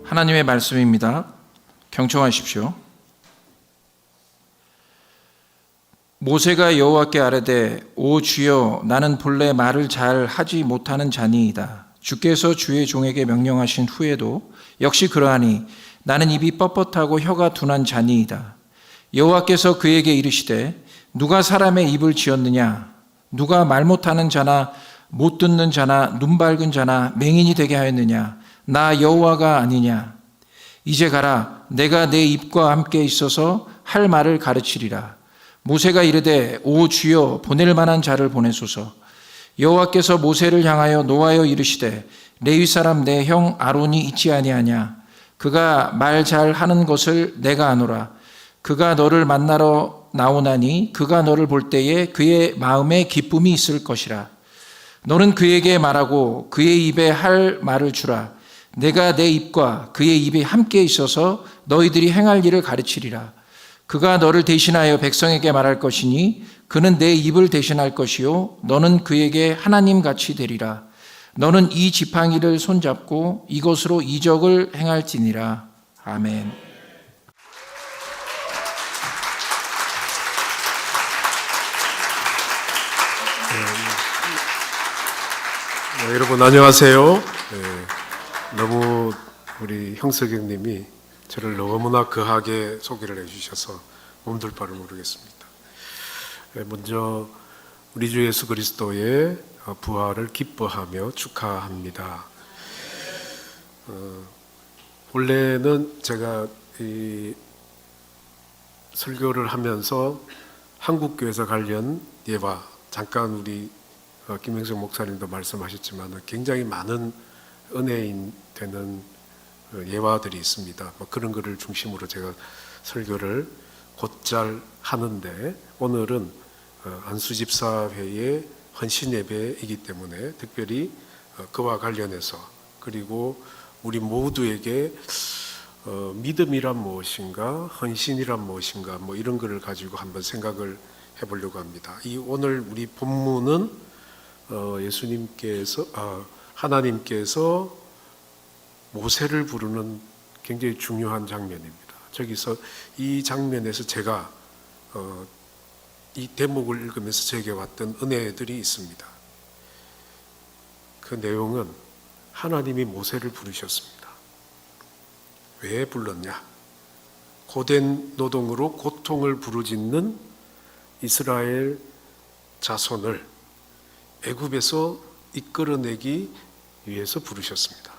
하나님의 말씀입니다. 경청하십시오. 모세가 여호와께 아뢰되 오 주여 나는 본래 말을 잘 하지 못하는 자니이다. 주께서 주의 종에게 명령하신 후에도 역시 그러하니 나는 입이 뻣뻣하고 혀가 둔한 자니이다. 여호와께서 그에게 이르시되 누가 사람의 입을 지었느냐? 누가 말 못하는 자나 못 듣는 자나 눈 밝은 자나 맹인이 되게 하였느냐? 나 여호와가 아니냐? 이제 가라. 내가 내 입과 함께 있어서 할 말을 가르치리라. 모세가 이르되 오 주여 보낼 만한 자를 보내소서. 여호와께서 모세를 향하여 노하여 이르시되 레위 사람 내 형 아론이 있지 아니하냐? 그가 말 잘하는 것을 내가 아노라. 그가 너를 만나러 나오나니 그가 너를 볼 때에 그의 마음에 기쁨이 있을 것이라. 너는 그에게 말하고 그의 입에 할 말을 주라. 내가 내 입과 그의 입이 함께 있어서 너희들이 행할 일을 가르치리라. 그가 너를 대신하여 백성에게 말할 것이니 그는 내 입을 대신할 것이요 너는 그에게 하나님같이 되리라. 너는 이 지팡이를 손잡고 이것으로 이적을 행할지니라. 아멘. 여러분 안녕하세요. 너무 우리 형석영 님이 저를 너무나 거하게 소개를 해주셔서 몸둘 바를 모르겠습니다. 먼저 우리 주 예수 그리스도의 부활을 기뻐하며 축하합니다. 원래는 제가 이 설교를 하면서 한국교회에서 관련 예화, 잠깐 우리 김영석 목사님도 말씀하셨지만 굉장히 많은 은혜인 되는 예화들이 있습니다. 그런 것을 중심으로 제가 설교를 곧잘 하는데 오늘은 안수집사회의 헌신 예배이기 때문에 특별히 그와 관련해서 그리고 우리 모두에게 믿음이란 무엇인가, 헌신이란 무엇인가 이런 것을 가지고 한번 생각을 해보려고 합니다. 이 오늘 우리 본문은 하나님께서 모세를 부르는 굉장히 중요한 장면입니다. 저기서 이 장면에서 제가 이 대목을 읽으면서 제게 왔던 은혜들이 있습니다. 그 내용은 하나님이 모세를 부르셨습니다. 왜 불렀냐? 고된 노동으로 고통을 부르짖는 이스라엘 자손을 애굽에서 이끌어내기 위해서 부르셨습니다.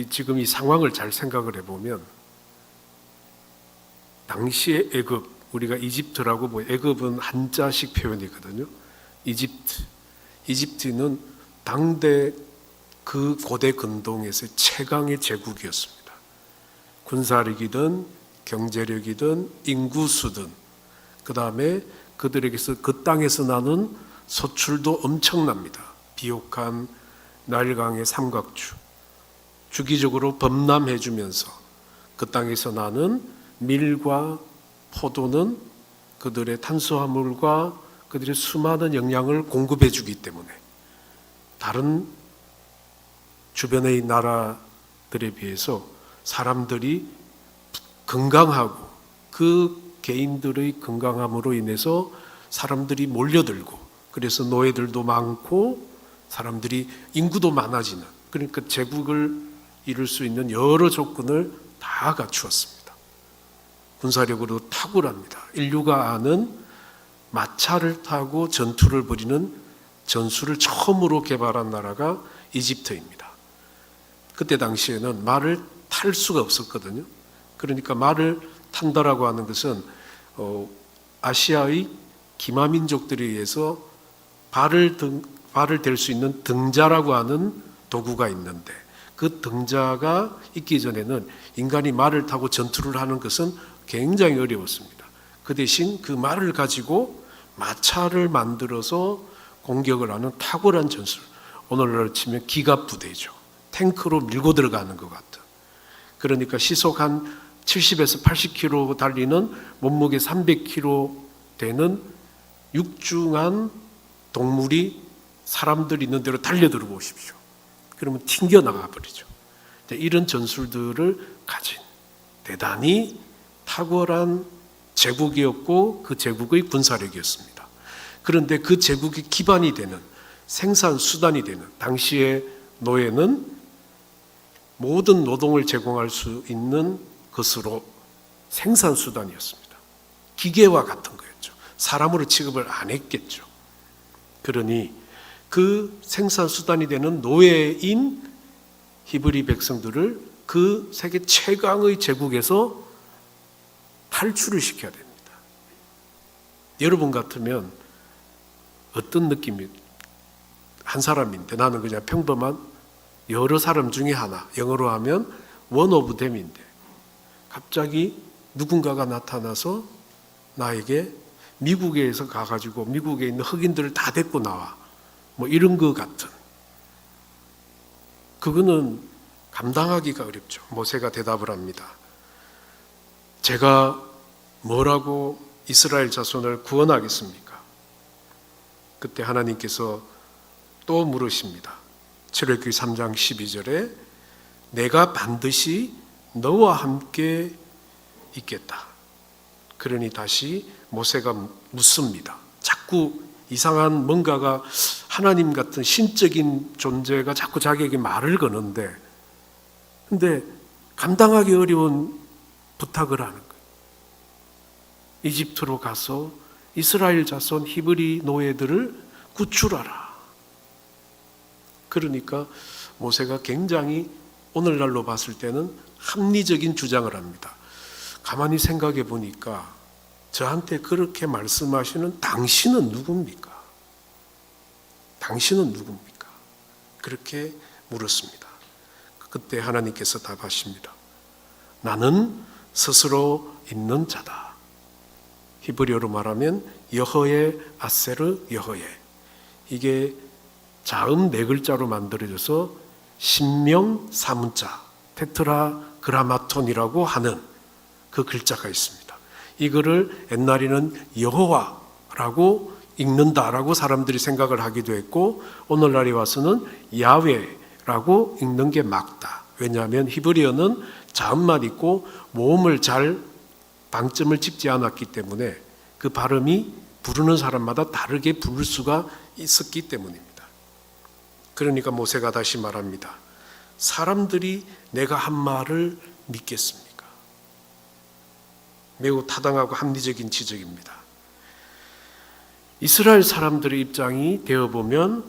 지금 이 상황을 잘 생각을 해보면 당시의 애굽, 우리가 이집트라고 애굽은 한자식 표현이거든요. 이집트는 당대 그 고대 근동에서의 최강의 제국이었습니다. 군사력이든 경제력이든 인구수든 그 다음에 그들에게서 그 땅에서 나는 소출도 엄청납니다. 비옥한 나일강의 삼각주 주기적으로 범람해 주면서 그 땅에서 나는 밀과 포도는 그들의 탄수화물과 그들의 수많은 영양을 공급해 주기 때문에 다른 주변의 나라들에 비해서 사람들이 건강하고 그 개인들의 건강함으로 인해서 사람들이 몰려들고 그래서 노예들도 많고 사람들이 인구도 많아지는 그러니까 제국을 이룰 수 있는 여러 조건을 다 갖추었습니다. 군사력으로 탁월합니다. 인류가 아는 마차를 타고 전투를 벌이는 전술을 처음으로 개발한 나라가 이집트입니다. 그때 당시에는 말을 탈 수가 없었거든요. 그러니까 말을 탄다라고 하는 것은 아시아의 기마민족들에 의해서 발을 댈 수 있는 등자라고 하는 도구가 있는데 그 등자가 있기 전에는 인간이 말을 타고 전투를 하는 것은 굉장히 어려웠습니다. 그 대신 그 말을 가지고 마차를 만들어서 공격을 하는 탁월한 전술, 오늘날 치면 기갑부대죠. 탱크로 밀고 들어가는 것 같은. 그러니까 시속 한 70에서 80km 달리는 몸무게 300kg 되는 육중한 동물이 사람들 있는 대로 달려들어 보십시오. 그러면 튕겨나가 버리죠. 이런 전술들을 가진 대단히 탁월한 제국이었고 그 제국의 군사력이었습니다. 그런데 그 제국의 기반이 되는 생산 수단이 되는 당시의 노예는 모든 노동을 제공할 수 있는 것으로 생산 수단이었습니다. 기계와 같은 거였죠. 사람으로 취급을 안 했겠죠. 그러니 그 생산 수단이 되는 노예인 히브리 백성들을 그 세계 최강의 제국에서 탈출을 시켜야 됩니다. 여러분 같으면 어떤 느낌이 한 사람인데 나는 그냥 평범한 여러 사람 중에 하나, 영어로 하면 one of them인데 갑자기 누군가가 나타나서 나에게 미국에서 가가지고 미국에 있는 흑인들을 다 데리고 나와 뭐 이런 것 같은, 그거는 감당하기가 어렵죠. 모세가 대답을 합니다. 제가 뭐라고 이스라엘 자손을 구원하겠습니까? 그때 하나님께서 또 물으십니다. 출애굽기 3장 12절에 내가 반드시 너와 함께 있겠다. 그러니 다시 모세가 묻습니다. 자꾸 이상한 뭔가가 하나님 같은 신적인 존재가 자꾸 자기에게 말을 거는데 근데 감당하기 어려운 부탁을 하는 거예요. 이집트로 가서 이스라엘 자손 히브리 노예들을 구출하라. 그러니까 모세가 굉장히 오늘날로 봤을 때는 합리적인 주장을 합니다. 가만히 생각해 보니까 저한테 그렇게 말씀하시는 당신은 누굽니까? 당신은 누굽니까? 그렇게 물었습니다. 그때 하나님께서 답하십니다. 나는 스스로 있는 자다. 히브리어로 말하면 여호의 아세르 여호의, 이게 자음 네 글자로 만들어져서 신명 사문자 테트라그라마톤이라고 하는 그 글자가 있습니다. 이거를 옛날에는 여호와라고 읽는다라고 사람들이 생각을 하기도 했고 오늘날에 와서는 야훼라고 읽는 게 맞다. 왜냐하면 히브리어는 자음만 있고 모음을 잘 방점을 찍지 않았기 때문에 그 발음이 부르는 사람마다 다르게 부를 수가 있었기 때문입니다. 그러니까 모세가 다시 말합니다. 사람들이 내가 한 말을 믿겠습니까? 매우 타당하고 합리적인 지적입니다. 이스라엘 사람들의 입장이 되어보면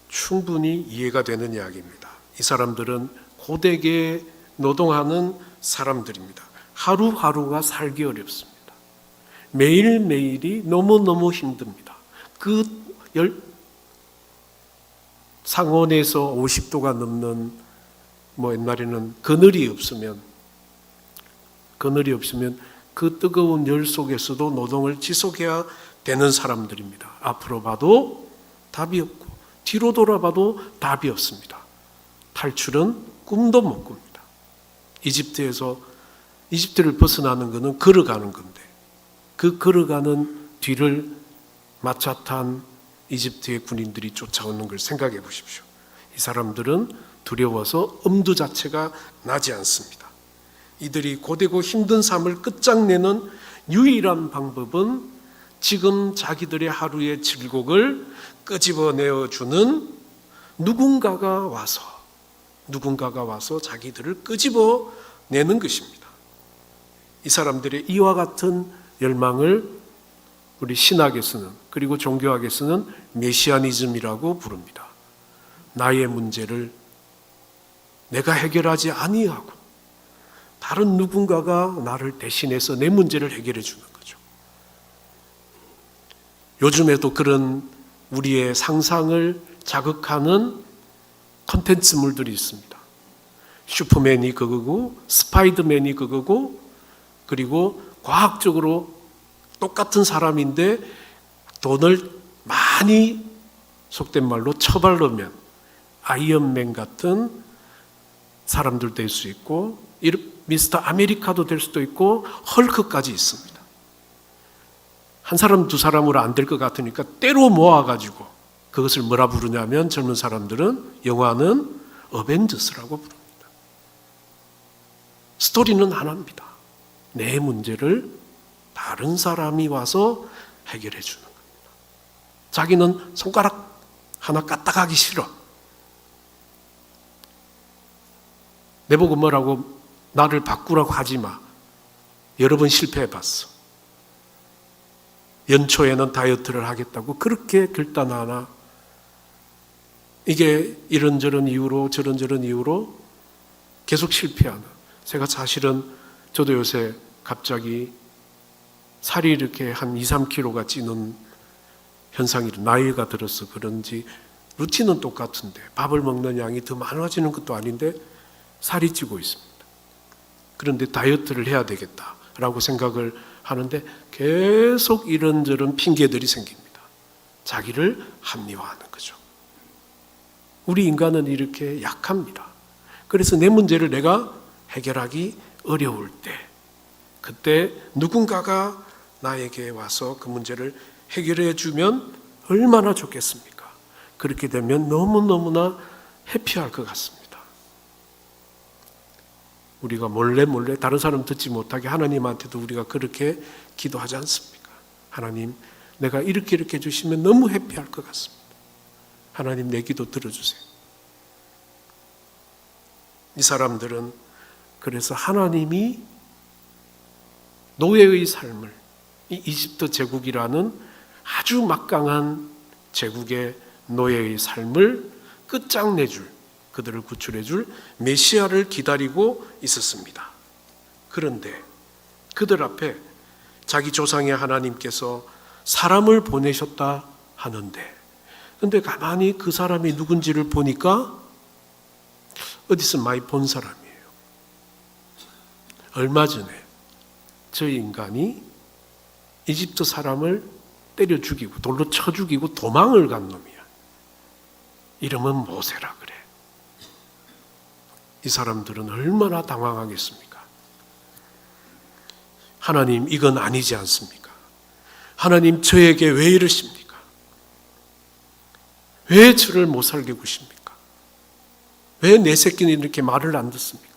충분히 이해가 되는 이야기입니다. 이 사람들은 고되게 노동하는 사람들입니다. 하루하루가 살기 어렵습니다. 매일매일이 너무너무 힘듭니다. 그 상온에서 50도가 넘는 옛날에는 그늘이 없으면 그 뜨거운 열 속에서도 노동을 지속해야 되는 사람들입니다. 앞으로 봐도 답이 없고 뒤로 돌아봐도 답이 없습니다. 탈출은 꿈도 못 꿉니다. 이집트를 벗어나는 것은 걸어가는 건데 그 걸어가는 뒤를 마차 탄 이집트의 군인들이 쫓아오는 걸 생각해 보십시오. 이 사람들은 두려워서 엄두 자체가 나지 않습니다. 이들이 고되고 힘든 삶을 끝장내는 유일한 방법은 지금 자기들의 하루의 질곡을 끄집어내어주는 누군가가 와서 자기들을 끄집어내는 것입니다. 이 사람들의 이와 같은 열망을 우리 신학에서는 그리고 종교학에서는 메시아니즘이라고 부릅니다. 나의 문제를 내가 해결하지 아니하고 다른 누군가가 나를 대신해서 내 문제를 해결해 주는 거죠. 요즘에도 그런 우리의 상상을 자극하는 콘텐츠물들이 있습니다. 슈퍼맨이 그거고 스파이더맨이 그거고 그리고 과학적으로 똑같은 사람인데 돈을 많이 속된 말로 처발르면 아이언맨 같은 사람들 될 수 있고 미스터 아메리카도 될 수도 있고 헐크까지 있습니다. 한 사람 두 사람으로 안 될 것 같으니까 때로 모아가지고 그것을 뭐라 부르냐면 젊은 사람들은 영화는 어벤져스라고 부릅니다. 스토리는 하나입니다. 내 문제를 다른 사람이 와서 해결해 주는 겁니다. 자기는 손가락 하나 까딱하기 싫어. 내보고 뭐라고 나를 바꾸라고 하지 마. 여러 번 실패해봤어. 연초에는 다이어트를 하겠다고 그렇게 결단하나 이게 이런저런 이유로 저런저런 이유로 계속 실패하는. 제가 사실은 저도 요새 갑자기 살이 이렇게 한 2, 3kg가 찌는 현상이 나이가 들어서 그런지 루틴은 똑같은데 밥을 먹는 양이 더 많아지는 것도 아닌데 살이 찌고 있습니다. 그런데 다이어트를 해야 되겠다라고 생각을 하는데 계속 이런저런 핑계들이 생깁니다. 자기를 합리화하는 거죠. 우리 인간은 이렇게 약합니다. 그래서 내 문제를 내가 해결하기 어려울 때 그때 누군가가 나에게 와서 그 문제를 해결해 주면 얼마나 좋겠습니까? 그렇게 되면 너무너무나 해피할 것 같습니다. 우리가 몰래 다른 사람 듣지 못하게 하나님한테도 우리가 그렇게 기도하지 않습니까? 하나님, 내가 이렇게 해주시면 너무 해피할 것 같습니다. 하나님, 내 기도 들어주세요. 이 사람들은 그래서 하나님이 노예의 삶을, 이 이집트 제국이라는 아주 막강한 제국의 노예의 삶을 끝장내줄, 그들을 구출해줄 메시아를 기다리고 있었습니다. 그런데 그들 앞에 자기 조상의 하나님께서 사람을 보내셨다 하는데, 근데 가만히 그 사람이 누군지를 보니까 어디서 많이 본 사람이에요. 얼마 전에 저 인간이 이집트 사람을 때려 죽이고 돌로 쳐 죽이고 도망을 간 놈이야. 이름은 모세라 그래. 이 사람들은 얼마나 당황하겠습니까? 하나님, 이건 아니지 않습니까? 하나님, 저에게 왜 이러십니까? 왜 저를 못 살게 구십니까? 왜 내 새끼는 이렇게 말을 안 듣습니까?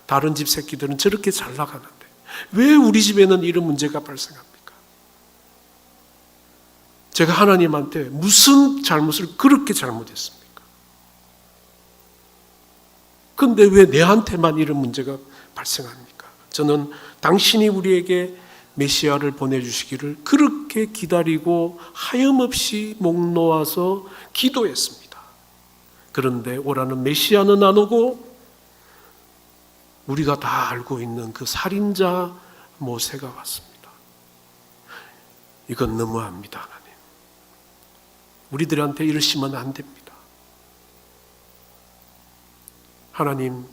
다른 집 새끼들은 저렇게 잘 나가는데 왜 우리 집에는 이런 문제가 발생합니까? 제가 하나님한테 무슨 잘못을 그렇게 잘못했습니까? 근데 왜 내한테만 이런 문제가 발생합니까? 저는 당신이 우리에게 메시아를 보내주시기를 그렇게 기다리고 하염없이 목 놓아서 기도했습니다. 그런데 오라는 메시아는 안 오고 우리가 다 알고 있는 그 살인자 모세가 왔습니다. 이건 너무합니다, 하나님. 우리들한테 이러시면 안 됩니다. 하나님,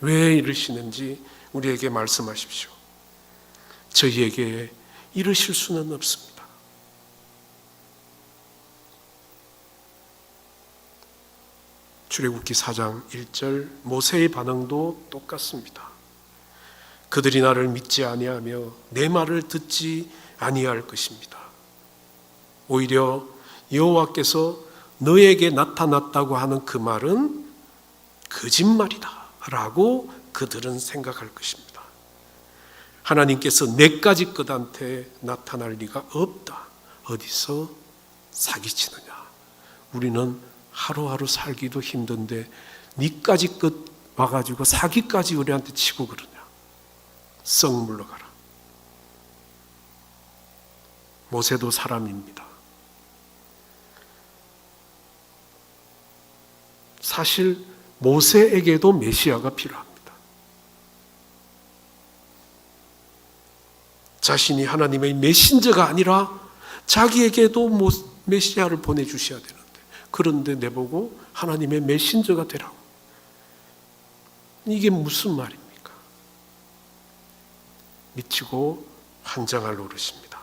왜 이러시는지 우리에게 말씀하십시오. 저희에게 이러실 수는 없습니다. 출애굽기 4장 1절 모세의 반응도 똑같습니다. 그들이 나를 믿지 아니하며 내 말을 듣지 아니할 것입니다. 오히려 여호와께서 너에게 나타났다고 하는 그 말은 거짓말이다 라고 그들은 생각할 것입니다. 하나님께서 내까지 것한테 나타날 리가 없다. 어디서 사기치느냐. 우리는 하루하루 살기도 힘든데 니까지 것 와가지고 사기까지 우리한테 치고 그러냐. 썩 물러가라. 모세도 사람입니다. 사실 모세에게도 메시아가 필요합니다. 자신이 하나님의 메신저가 아니라 자기에게도 메시아를 보내주셔야 되는데, 그런데 내보고 하나님의 메신저가 되라고. 이게 무슨 말입니까? 미치고 환장할 노릇입니다.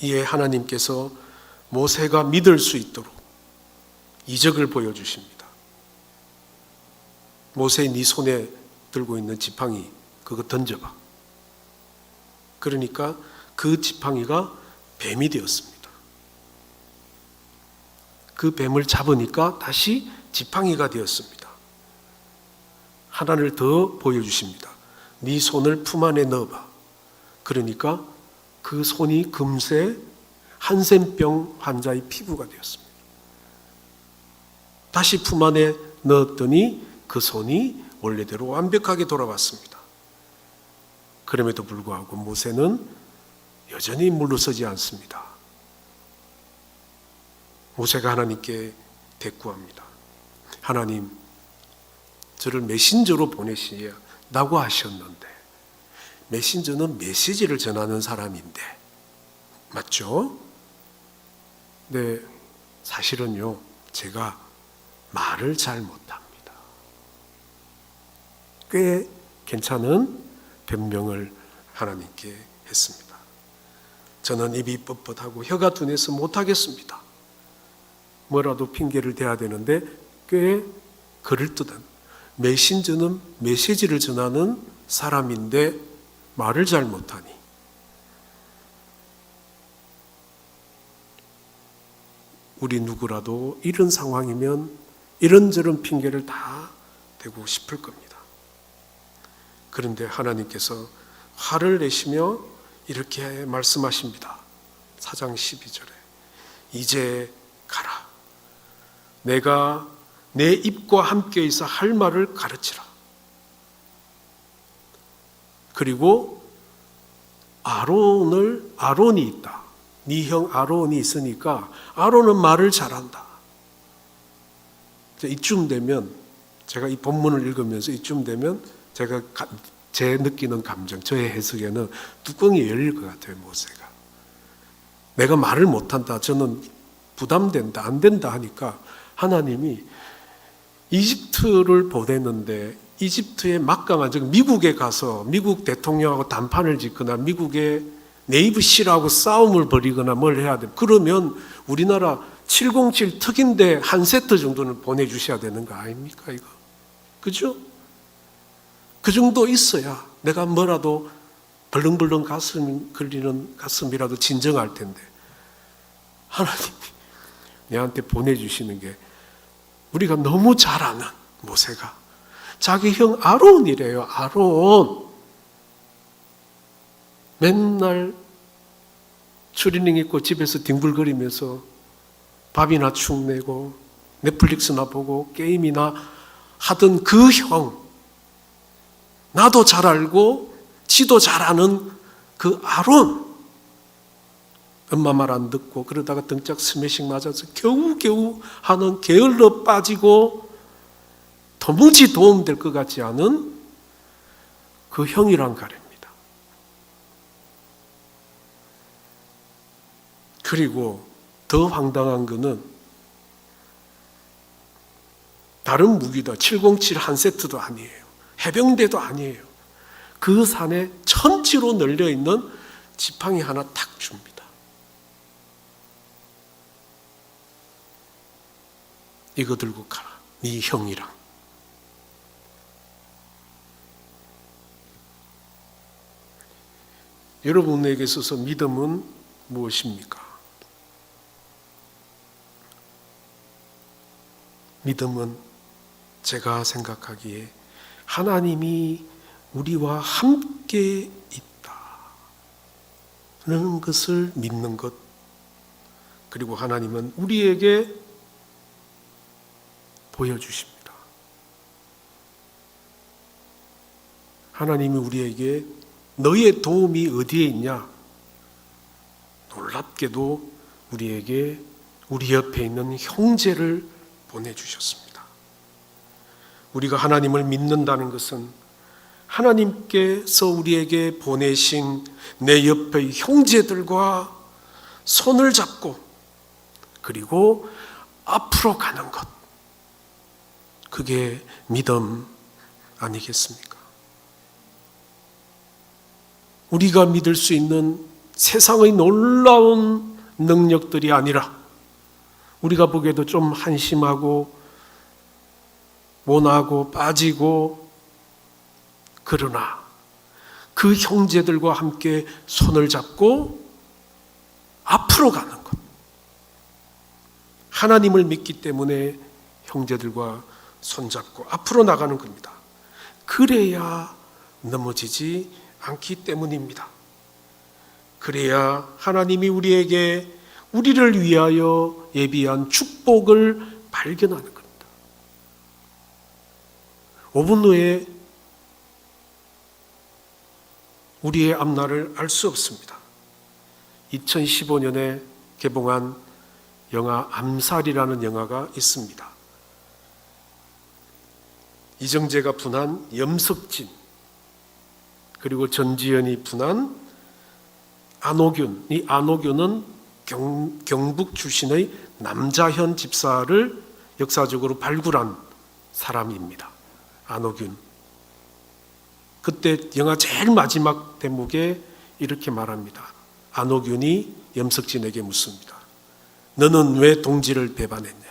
이에 하나님께서 모세가 믿을 수 있도록 이적을 보여주십니다. 모세, 네 손에 들고 있는 지팡이 그거 던져봐. 그러니까 그 지팡이가 뱀이 되었습니다. 그 뱀을 잡으니까 다시 지팡이가 되었습니다. 하나를 더 보여주십니다. 네 손을 품 안에 넣어봐. 그러니까 그 손이 금세 한센병 환자의 피부가 되었습니다. 다시 품 안에 넣었더니 그 손이 원래대로 완벽하게 돌아왔습니다. 그럼에도 불구하고 모세는 여전히 물러서지 않습니다. 모세가 하나님께 대꾸합니다. 하나님, 저를 메신저로 보내시라고 하셨는데, 메신저는 메시지를 전하는 사람인데, 맞죠? 네, 사실은요, 제가 말을 잘 못합니다. 꽤 괜찮은 변명을 하나님께 했습니다. 저는 입이 뻣뻣하고 혀가 둔해서 못하겠습니다. 뭐라도 핑계를 대야 되는데 꽤 그럴듯한, 메신저는 메시지를 전하는 사람인데 말을 잘 못하니. 우리 누구라도 이런 상황이면 이런저런 핑계를 다 대고 싶을 겁니다. 그런데 하나님께서 화를 내시며 이렇게 말씀하십니다. 4장 12절에 이제 가라. 내가 내 입과 함께 있어 할 말을 가르치라. 그리고 아론이 있다. 네 형 아론이 있으니까 아론은 말을 잘한다. 이쯤 되면, 제가 이 본문을 읽으면서 이쯤 되면 제가 제 느끼는 감정, 저의 해석에는 뚜껑이 열릴 것 같아요. 모세가 내가 말을 못한다, 저는 부담된다, 안 된다 하니까 하나님이 이집트를 보냈는데, 이집트의 막강한, 즉 미국에 가서 미국 대통령하고 단판을 짓거나 미국의 네이비 실하고 싸움을 벌이거나 뭘 해야 돼. 그러면 우리나라 707 특인대 한 세트 정도는 보내주셔야 되는 거 아닙니까, 이거? 그죠? 그 정도 있어야 내가 뭐라도 벌렁벌렁 가슴 걸리는 가슴이라도 진정할 텐데, 하나님이 내한테 보내주시는 게, 우리가 너무 잘 아는 모세가 자기 형 아론이래요. 아론. 맨날 추리닝 입고 집에서 뒹굴거리면서 밥이나 축 내고 넷플릭스나 보고 게임이나 하던 그 형, 나도 잘 알고 지도 잘 아는 그 아론, 엄마 말 안 듣고 그러다가 등짝 스매싱 맞아서 겨우겨우 하는, 게을러 빠지고 도무지 도움될 것 같지 않은 그 형이란 가래입니다. 그리고 더 황당한 거는 다른 무기도 707 한 세트도 아니에요. 해병대도 아니에요. 그 산에 천지로 널려있는 지팡이 하나 탁 줍니다. 이거 들고 가라. 네 형이랑. 여러분에게 있어서 믿음은 무엇입니까? 믿음은 제가 생각하기에 하나님이 우리와 함께 있다는 것을 믿는 것, 그리고 하나님은 우리에게 보여주십니다. 하나님이 우리에게 너의 도움이 어디에 있냐? 놀랍게도 우리에게 우리 옆에 있는 형제를 보내주셨습니다. 우리가 하나님을 믿는다는 것은 하나님께서 우리에게 보내신 내 옆의 형제들과 손을 잡고 그리고 앞으로 가는 것, 그게 믿음 아니겠습니까? 우리가 믿을 수 있는 세상의 놀라운 능력들이 아니라 우리가 보기에도 좀 한심하고 모나고 빠지고, 그러나 그 형제들과 함께 손을 잡고 앞으로 가는 것, 하나님을 믿기 때문에 형제들과 손잡고 앞으로 나가는 겁니다. 그래야 넘어지지 않기 때문입니다. 그래야 하나님이 우리를 위하여 예비한 축복을 발견하는 겁니다. 5분 후에 우리의 앞날을 알 수 없습니다. 2015년에 개봉한 영화 암살이라는 영화가 있습니다. 이정재가 분한 염석진, 그리고 전지현이 분한 안호균. 이 안호균은 경북 출신의 남자현 집사를 역사적으로 발굴한 사람입니다. 안호균. 그때 영화 제일 마지막 대목에 이렇게 말합니다. 안호균이 염석진에게 묻습니다. 너는 왜 동지를 배반했냐?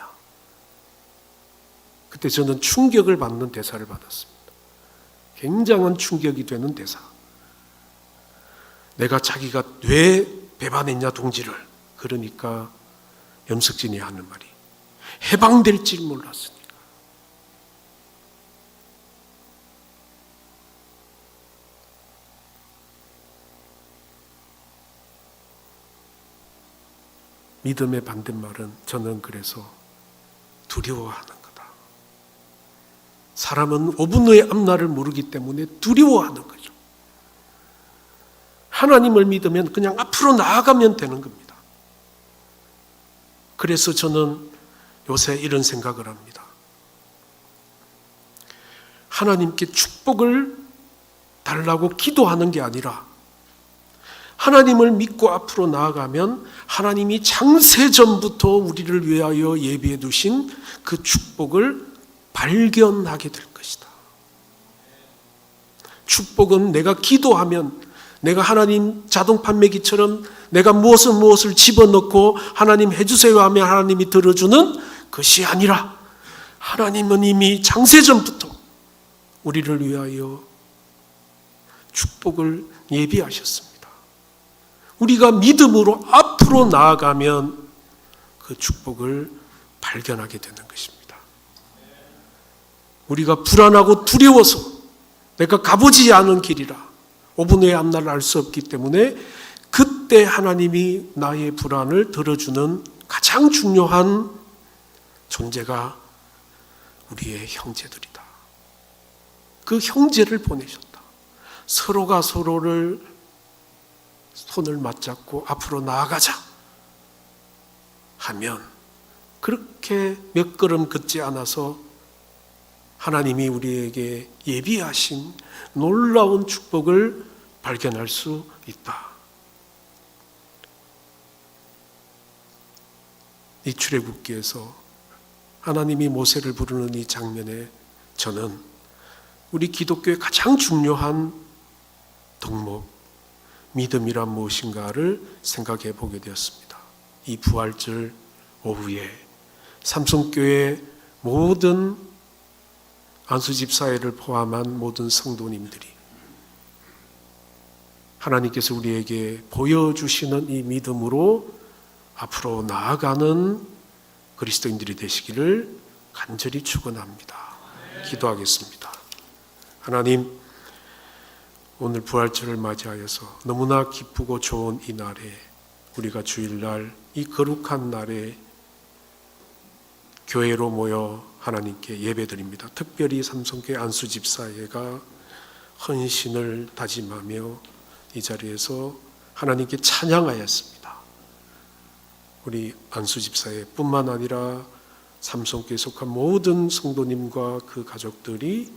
그때 저는 충격을 받는 대사를 받았습니다. 굉장한 충격이 되는 대사. 내가 자기가 왜 배반했냐 동지를. 그러니까 염석진이 하는 말이 해방될 줄 몰랐으니까. 믿음의 반대말은 저는 그래서 두려워하는 거다. 사람은 5분 후의 앞날을 모르기 때문에 두려워하는 거죠. 하나님을 믿으면 그냥 앞으로 나아가면 되는 겁니다. 그래서 저는 요새 이런 생각을 합니다. 하나님께 축복을 달라고 기도하는 게 아니라 하나님을 믿고 앞으로 나아가면 하나님이 창세전부터 우리를 위하여 예비해 두신 그 축복을 발견하게 될 것이다. 축복은 내가 기도하면, 내가 하나님 자동 판매기처럼 내가 무엇을 집어넣고 하나님 해주세요 하면 하나님이 들어주는 것이 아니라 하나님은 이미 창세전부터 우리를 위하여 축복을 예비하셨습니다. 우리가 믿음으로 앞으로 나아가면 그 축복을 발견하게 되는 것입니다. 우리가 불안하고 두려워서 내가 가보지 않은 길이라 5분 후의 앞날을 알 수 없기 때문에 그때 하나님이 나의 불안을 들어주는 가장 중요한 존재가 우리의 형제들이다. 그 형제를 보내셨다. 서로가 서로를 손을 맞잡고 앞으로 나아가자 하면 그렇게 몇 걸음 걷지 않아서 하나님이 우리에게 예비하신 놀라운 축복을 발견할 수 있다. 이 출애굽기에서 하나님이 모세를 부르는 이 장면에 저는 우리 기독교의 가장 중요한 덕목, 믿음이란 무엇인가를 생각해 보게 되었습니다. 이 부활절 오후에 삼성교회 모든 안수집사회를 포함한 모든 성도님들이 하나님께서 우리에게 보여주시는 이 믿음으로 앞으로 나아가는 그리스도인들이 되시기를 간절히 축원합니다. 기도하겠습니다. 하나님, 오늘 부활절을 맞이하여서 너무나 기쁘고 좋은 이 날에 우리가 주일날 이 거룩한 날에 교회로 모여 하나님께 예배드립니다. 특별히 삼성교회 안수집사회가 헌신을 다짐하며 이 자리에서 하나님께 찬양하였습니다. 우리 안수집사회 뿐만 아니라 삼성교회에 속한 모든 성도님과 그 가족들이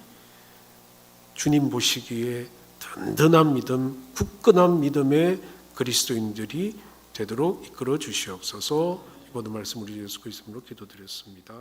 주님 보시기에 든든한 믿음, 굳건한 믿음의 그리스도인들이 되도록 이끌어 주시옵소서. 이번 말씀 우리 예수 그리스도로 기도드렸습니다.